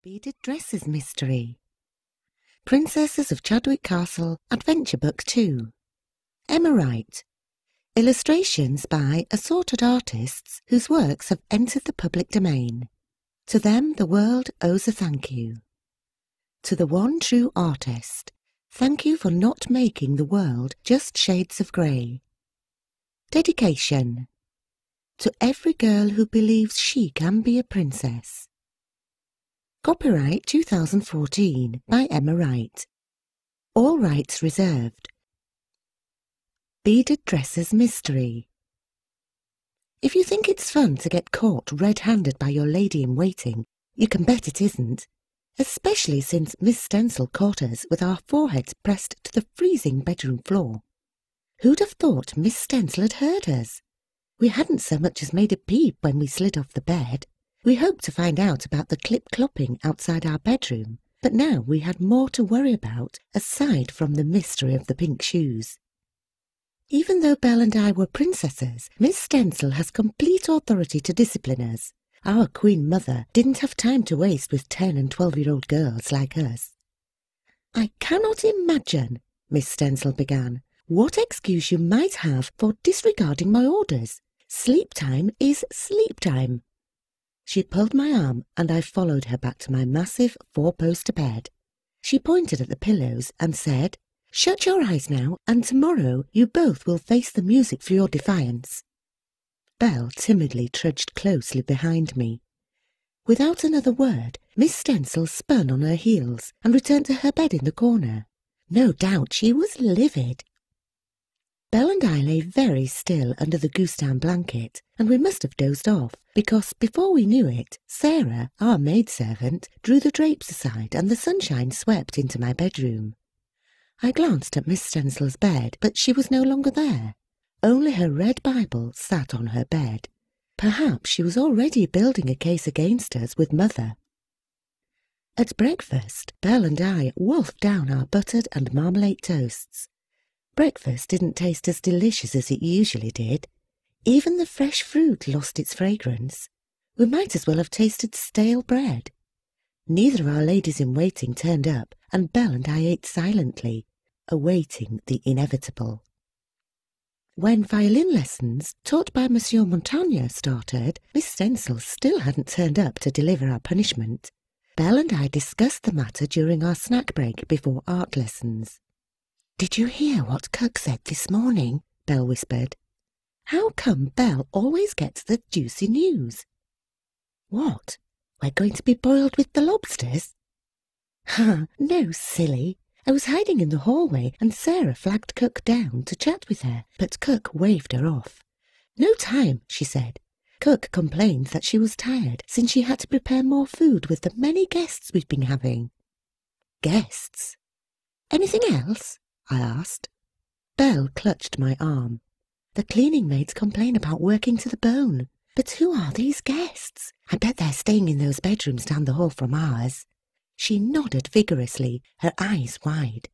Beaded Dresses Mystery. Princesses of Chadwick Castle, Adventure Book 2. Emma Wright. Illustrations by assorted artists whose works have entered the public domain. To them the world owes a thank you. To the one true artist, thank you for not making the world just shades of grey. Dedication. To every girl who believes she can be a princess. Copyright 2014 by Emma Wright. All rights reserved. Beaded Dresses Mystery. If you think it's fun to get caught red-handed by your lady-in-waiting, you can bet it isn't, especially since Miss Stencil caught us with our foreheads pressed to the freezing bedroom floor. Who'd have thought Miss Stencil had heard us? We hadn't so much as made a peep when we slid off the bed. We hoped to find out about the clip-clopping outside our bedroom, but now we had more to worry about aside from the mystery of the pink shoes. Even though Belle and I were princesses, Miss Stencil has complete authority to discipline us. Our Queen Mother didn't have time to waste with 10- and 12-year-old girls like us. "I cannot imagine," Miss Stencil began, "what excuse you might have for disregarding my orders. Sleep time is sleep time." She pulled my arm and I followed her back to my massive four-poster bed. She pointed at the pillows and said, "Shut your eyes now, and tomorrow you both will face the music for your defiance." Belle timidly trudged closely behind me. Without another word, Miss Stencil spun on her heels and returned to her bed in the corner. No doubt she was livid. Belle and I lay very still under the goose-down blanket, and we must have dozed off, because before we knew it, Sarah, our maidservant, drew the drapes aside and the sunshine swept into my bedroom. I glanced at Miss Stencil's bed, but she was no longer there. Only her red Bible sat on her bed. Perhaps she was already building a case against us with Mother. At breakfast, Belle and I wolfed down our buttered and marmalade toasts. Breakfast didn't taste as delicious as it usually did. Even the fresh fruit lost its fragrance. We might as well have tasted stale bread. Neither of our ladies-in-waiting turned up, and Belle and I ate silently, awaiting the inevitable. When violin lessons, taught by Monsieur Montaigne, started, Miss Stencil still hadn't turned up to deliver our punishment. Belle and I discussed the matter during our snack break before art lessons. "Did you hear what Cook said this morning?" Belle whispered. "How come Belle always gets the juicy news?" "What? We're going to be boiled with the lobsters?" "Ha, no, silly. I was hiding in the hallway and Sarah flagged Cook down to chat with her, but Cook waved her off. 'No time,' she said. Cook complained that she was tired since she had to prepare more food with the many guests we've been having." "Guests? Anything else?" I asked. Belle clutched my arm. "The cleaning maids complain about working to the bone. But who are these guests? I bet they're staying in those bedrooms down the hall from ours." She nodded vigorously, her eyes wide.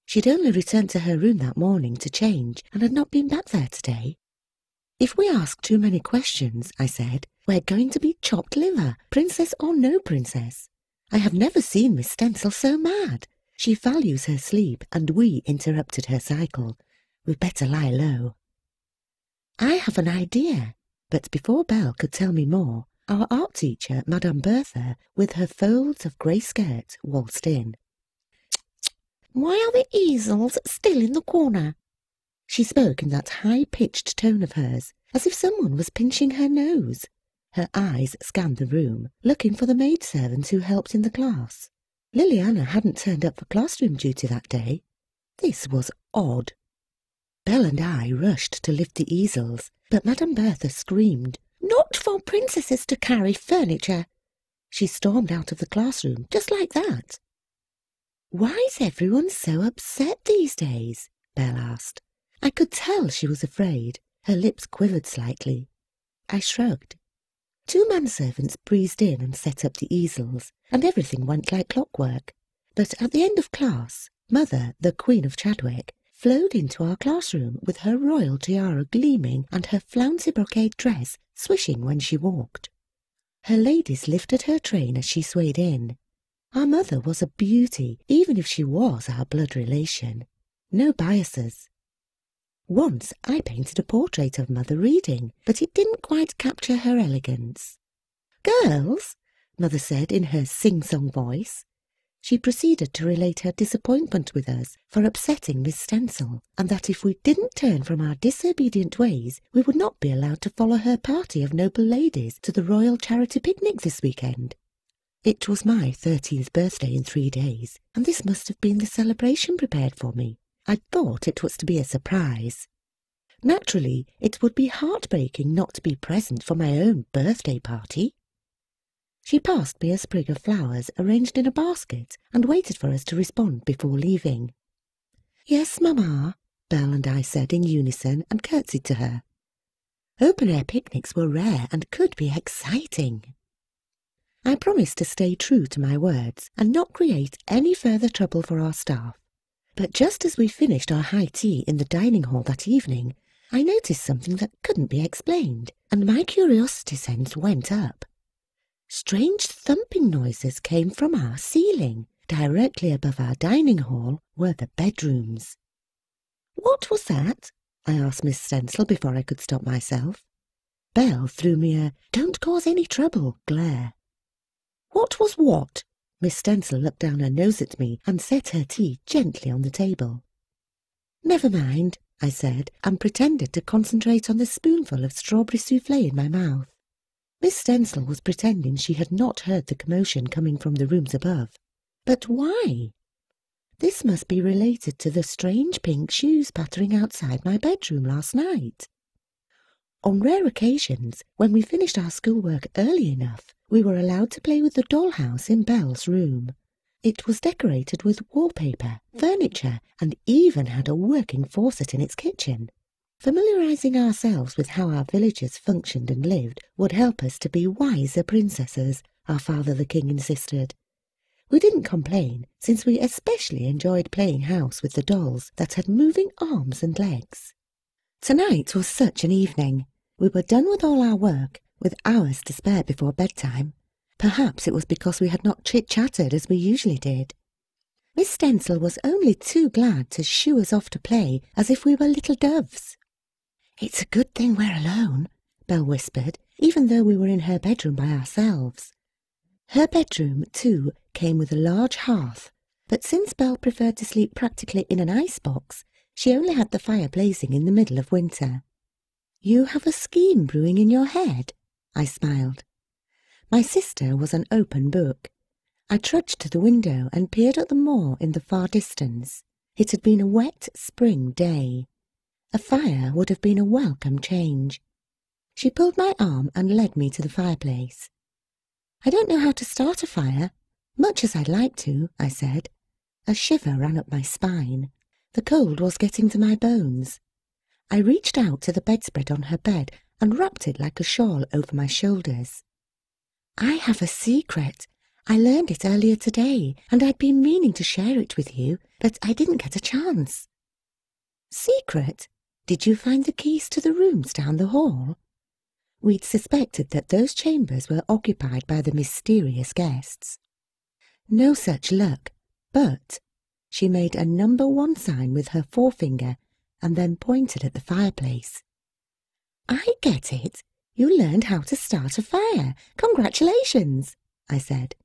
She'd only returned to her room that morning to change and had not been back there today. "If we ask too many questions," I said, "we're going to be chopped liver, princess or no princess. I have never seen Miss Stencil so mad. She values her sleep, and we interrupted her cycle. We'd better lie low." "I have an idea." But before Belle could tell me more, our art teacher, Madame Bertha, with her folds of grey skirt, waltzed in. "Why are the easels still in the corner?" She spoke in that high-pitched tone of hers, as if someone was pinching her nose. Her eyes scanned the room, looking for the maidservant who helped in the class. Liliana hadn't turned up for classroom duty that day. This was odd. Belle and I rushed to lift the easels, but Madame Bertha screamed, "Not for princesses to carry furniture!" She stormed out of the classroom just like that. "Why is everyone so upset these days?" Belle asked. I could tell she was afraid. Her lips quivered slightly. I shrugged. 2 manservants breezed in and set up the easels, and everything went like clockwork. But at the end of class, Mother, the Queen of Chadwick, flowed into our classroom with her royal tiara gleaming and her flouncy brocade dress swishing when she walked. Her ladies lifted her train as she swayed in. Our mother was a beauty, even if she was our blood relation. No biases. Once I painted a portrait of Mother reading, but it didn't quite capture her elegance. "Girls," Mother said in her sing-song voice. She proceeded to relate her disappointment with us for upsetting Miss Stencil, and that if we didn't turn from our disobedient ways, we would not be allowed to follow her party of noble ladies to the Royal Charity Picnic this weekend. It was my 13th birthday in 3 days, and this must have been the celebration prepared for me. I thought it was to be a surprise. Naturally, it would be heartbreaking not to be present for my own birthday party. She passed me a sprig of flowers arranged in a basket and waited for us to respond before leaving. "Yes, Mamma," Belle and I said in unison and curtsied to her. Open-air picnics were rare and could be exciting. I promised to stay true to my words and not create any further trouble for our staff. But just as we finished our high tea in the dining hall that evening, I noticed something that couldn't be explained, and my curiosity sense went up. Strange thumping noises came from our ceiling. Directly above our dining hall were the bedrooms. "What was that?" I asked Miss Stencil before I could stop myself. Belle threw me a "don't cause any trouble" glare. "What was what?" Miss Stencil looked down her nose at me and set her tea gently on the table. "Never mind," I said, and pretended to concentrate on the spoonful of strawberry soufflé in my mouth. Miss Stencil was pretending she had not heard the commotion coming from the rooms above. But why? This must be related to the strange pink shoes pattering outside my bedroom last night. On rare occasions, when we finished our schoolwork early enough, we were allowed to play with the dollhouse in Belle's room. It was decorated with wallpaper, furniture, and even had a working faucet in its kitchen. Familiarising ourselves with how our villagers functioned and lived would help us to be wiser princesses, our father the king insisted. We didn't complain, since we especially enjoyed playing house with the dolls that had moving arms and legs. Tonight was such an evening. We were done with all our work, with hours to spare before bedtime. Perhaps it was because we had not chit-chatted as we usually did. Miss Stencil was only too glad to shoo us off to play as if we were little doves. "It's a good thing we're alone," Belle whispered, even though we were in her bedroom by ourselves. Her bedroom, too, came with a large hearth, but since Belle preferred to sleep practically in an icebox, she only had the fire blazing in the middle of winter. "You have a scheme brewing in your head?" I smiled. My sister was an open book. I trudged to the window and peered at the moor in the far distance. It had been a wet spring day. A fire would have been a welcome change. She pulled my arm and led me to the fireplace. "I don't know how to start a fire, much as I'd like to," I said. A shiver ran up my spine. The cold was getting to my bones. I reached out to the bedspread on her bed and wrapped it like a shawl over my shoulders. "I have a secret. I learned it earlier today, and I'd been meaning to share it with you, but I didn't get a chance." "Secret? Did you find the keys to the rooms down the hall?" We'd suspected that those chambers were occupied by the mysterious guests. No such luck, but she made a number 1 sign with her forefinger and then pointed at the fireplace. "I get it. You learned how to start a fire. Congratulations," I said.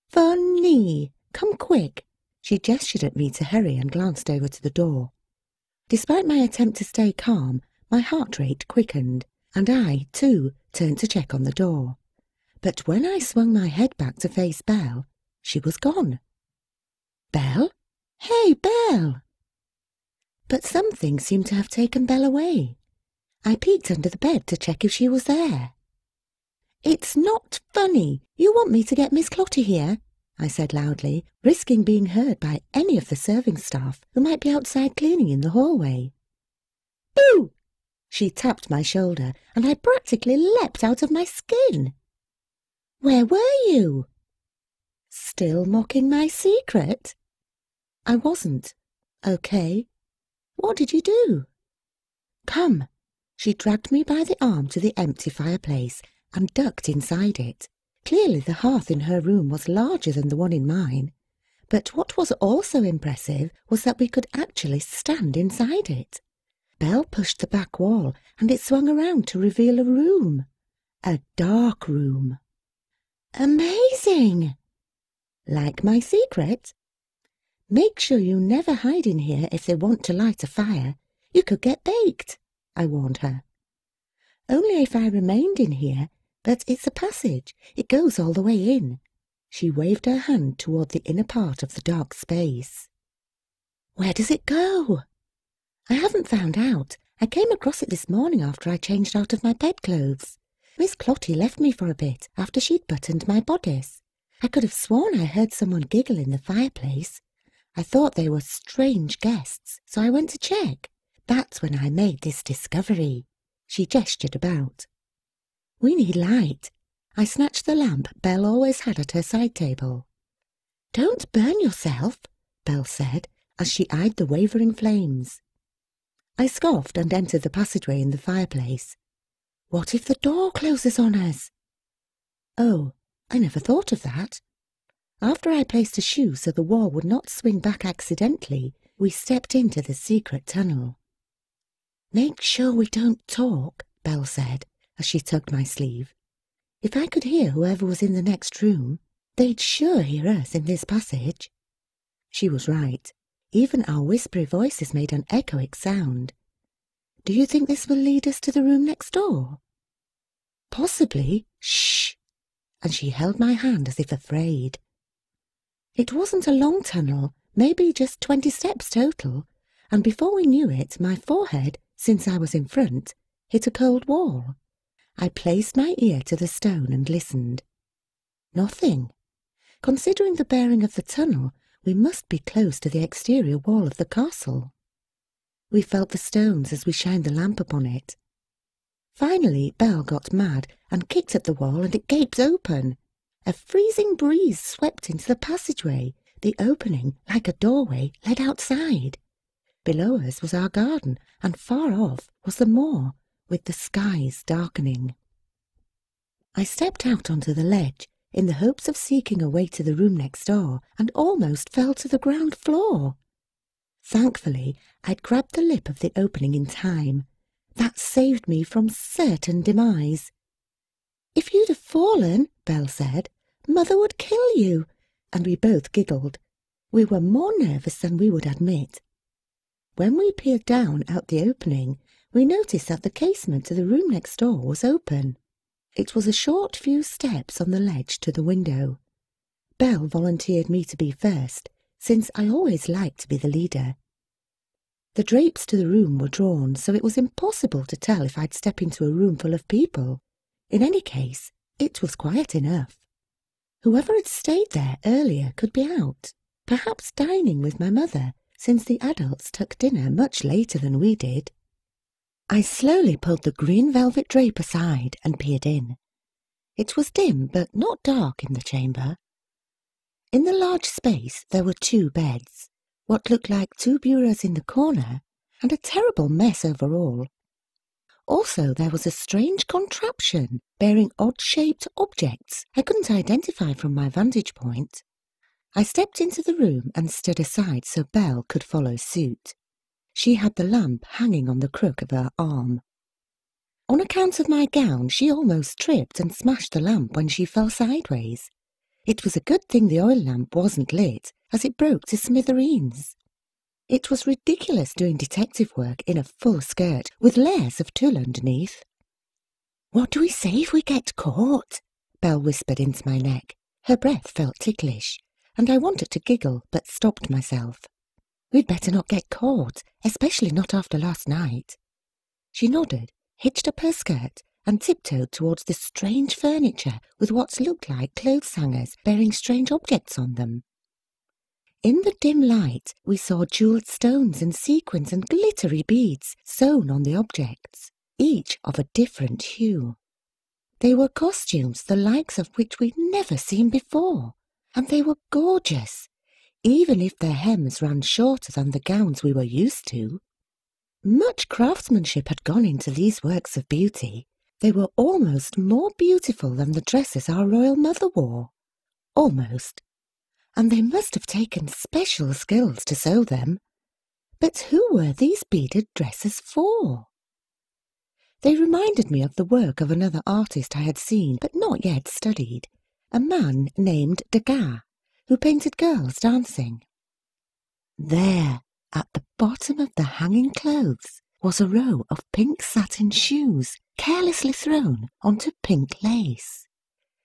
"Funny. Come quick." She gestured at me to hurry and glanced over to the door. Despite my attempt to stay calm, my heart rate quickened, and I, too, turned to check on the door. But when I swung my head back to face Belle, she was gone. "Belle? Hey, Belle!" But something seemed to have taken Belle away. I peeked under the bed to check if she was there. "It's not funny. You want me to get Miss Clotty here?" I said loudly, risking being heard by any of the serving staff who might be outside cleaning in the hallway. "Boo!" She tapped my shoulder, and I practically leapt out of my skin. "Where were you?" "Still mocking my secret?" "I wasn't. Okay. What did you do?" "Come." She dragged me by the arm to the empty fireplace and ducked inside it. Clearly the hearth in her room was larger than the one in mine, but what was also impressive was that we could actually stand inside it. Belle pushed the back wall and it swung around to reveal a room. A dark room. Amazing! Like my secret? Make sure you never hide in here if they want to light a fire. You could get baked, I warned her. Only if I remained in here, but it's a passage. It goes all the way in. She waved her hand toward the inner part of the dark space. Where does it go? I haven't found out. I came across it this morning after I changed out of my bedclothes. Miss Clotty left me for a bit after she'd buttoned my bodice. I could have sworn I heard someone giggle in the fireplace. I thought they were strange guests, so I went to check. That's when I made this discovery. She gestured about. We need light. I snatched the lamp Belle always had at her side table. Don't burn yourself, Belle said, as she eyed the wavering flames. I scoffed and entered the passageway in the fireplace. What if the door closes on us? Oh, I never thought of that. After I placed a shoe so the wall would not swing back accidentally, we stepped into the secret tunnel. Make sure we don't talk, Belle said, as she tugged my sleeve. If I could hear whoever was in the next room, they'd sure hear us in this passage. She was right. Even our whispery voices made an echoic sound. Do you think this will lead us to the room next door? Possibly. Shh! And she held my hand as if afraid. It wasn't a long tunnel, maybe just 20 steps total, and before we knew it, my forehead, since I was in front, hit a cold wall. I placed my ear to the stone and listened. Nothing. Considering the bearing of the tunnel, we must be close to the exterior wall of the castle. We felt the stones as we shined the lamp upon it. Finally, Belle got mad and kicked at the wall, and it gaped open. A freezing breeze swept into the passageway. The opening, like a doorway, led outside. Below us was our garden, and far off was the moor, with the skies darkening. I stepped out onto the ledge, in the hopes of seeking a way to the room next door, and almost fell to the ground floor. Thankfully, I'd grabbed the lip of the opening in time. That saved me from certain demise. If you'd have fallen, Belle said, Mother would kill you, and we both giggled. We were more nervous than we would admit. When we peered down out the opening, we noticed that the casement to the room next door was open. It was a short few steps on the ledge to the window. Belle volunteered me to be first, since I always liked to be the leader. The drapes to the room were drawn, so it was impossible to tell if I'd step into a room full of people. In any case, it was quiet enough. Whoever had stayed there earlier could be out, perhaps dining with my mother, since the adults took dinner much later than we did. I slowly pulled the green velvet drape aside and peered in. It was dim but not dark in the chamber. In the large space there were 2 beds, what looked like 2 bureaus in the corner, and a terrible mess overall. Also there was a strange contraption bearing odd-shaped objects I couldn't identify from my vantage point. I stepped into the room and stood aside so Belle could follow suit. She had the lamp hanging on the crook of her arm. On account of my gown, she almost tripped and smashed the lamp when she fell sideways. It was a good thing the oil lamp wasn't lit, as it broke to smithereens. It was ridiculous doing detective work in a full skirt with layers of tulle underneath. "What do we say if we get caught?" Belle whispered into my neck. Her breath felt ticklish, and I wanted to giggle but stopped myself. "We'd better not get caught, especially not after last night." She nodded, hitched up her skirt, and tiptoed towards the strange furniture with what looked like clothes hangers bearing strange objects on them. In the dim light, we saw jewelled stones and sequins and glittery beads sewn on the objects, each of a different hue. They were costumes the likes of which we'd never seen before, and they were gorgeous, even if their hems ran shorter than the gowns we were used to. Much craftsmanship had gone into these works of beauty, They were almost more beautiful than the dresses our royal mother wore. Almost. And they must have taken special skills to sew them. But who were these beaded dresses for? They reminded me of the work of another artist I had seen but not yet studied, a man named Degas, who painted girls dancing. There, at the bottom of the hanging clothes, was a row of pink satin shoes carelessly thrown onto pink lace.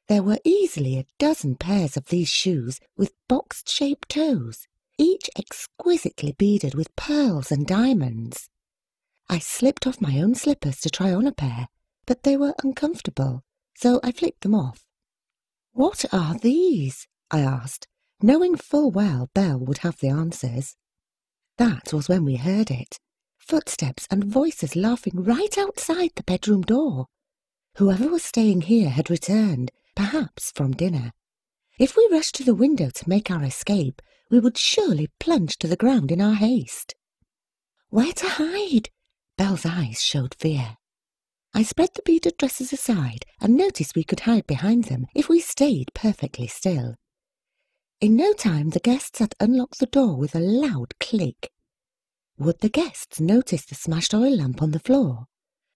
There were easily a dozen pairs of these shoes with box-shaped toes, each exquisitely beaded with pearls and diamonds. I slipped off my own slippers to try on a pair, but they were uncomfortable, so I flicked them off. "What are these?" I asked, knowing full well Belle would have the answers. That was when we heard it. Footsteps and voices laughing right outside the bedroom door. Whoever was staying here had returned, perhaps from dinner. If we rushed to the window to make our escape, we would surely plunge to the ground in our haste. Where to hide? Belle's eyes showed fear. I spread the beaded dresses aside and noticed we could hide behind them if we stayed perfectly still. In no time the guests had unlocked the door with a loud click. Would the guests notice the smashed oil lamp on the floor?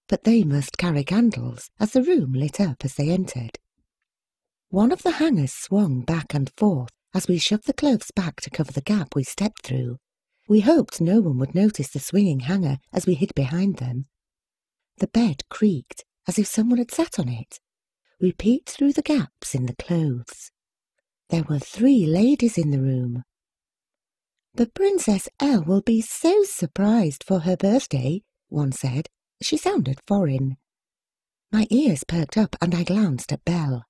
But they must carry candles, as the room lit up as they entered. One of the hangers swung back and forth as we shoved the clothes back to cover the gap we stepped through. We hoped no one would notice the swinging hanger as we hid behind them. The bed creaked as if someone had sat on it. We peeked through the gaps in the clothes. There were 3 ladies in the room. "The Princess Elle will be so surprised for her birthday," one said. She sounded foreign. My ears perked up and I glanced at Belle.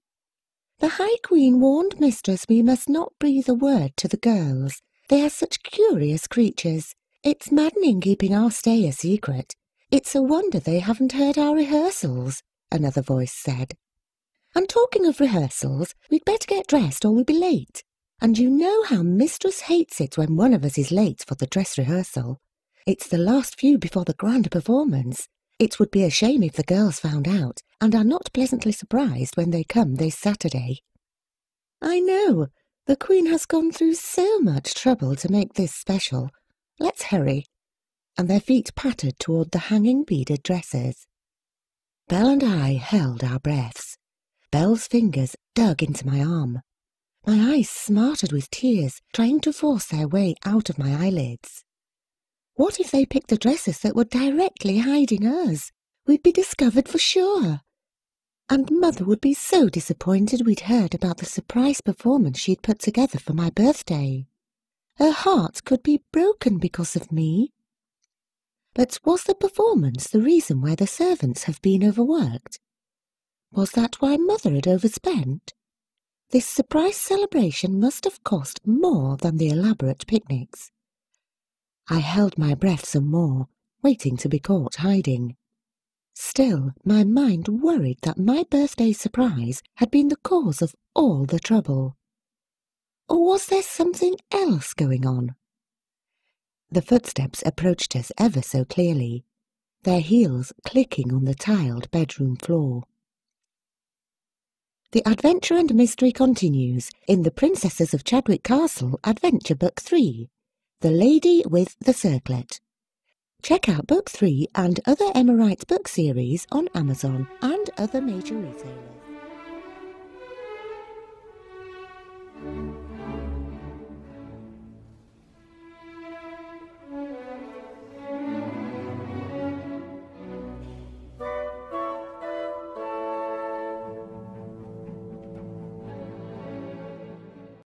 "The High Queen warned Mistress we must not breathe a word to the girls. They are such curious creatures. It's maddening keeping our stay a secret. It's a wonder they haven't heard our rehearsals," another voice said. "And talking of rehearsals, we'd better get dressed or we'll be late. And you know how Mistress hates it when one of us is late for the dress rehearsal. It's the last few before the grand performance. It would be a shame if the girls found out and are not pleasantly surprised when they come this Saturday." "I know. The Queen has gone through so much trouble to make this special. Let's hurry." And their feet pattered toward the hanging beaded dresses. Belle and I held our breaths. Belle's fingers dug into my arm. My eyes smarted with tears, trying to force their way out of my eyelids. What if they picked the dresses that were directly hiding us? We'd be discovered for sure. And Mother would be so disappointed we'd heard about the surprise performance she'd put together for my birthday. Her heart could be broken because of me. But was the performance the reason why the servants have been overworked? Was that why Mother had overspent? This surprise celebration must have cost more than the elaborate picnics. I held my breath some more, waiting to be caught hiding. Still, my mind worried that my birthday surprise had been the cause of all the trouble. Or was there something else going on? The footsteps approached us ever so clearly, their heels clicking on the tiled bedroom floor. The adventure and mystery continues in The Princesses of Chadwick Castle Adventure Book 3, The Lady with the Circlet. Check out Book 3 and other Emma Wright book series on Amazon and other major retailers.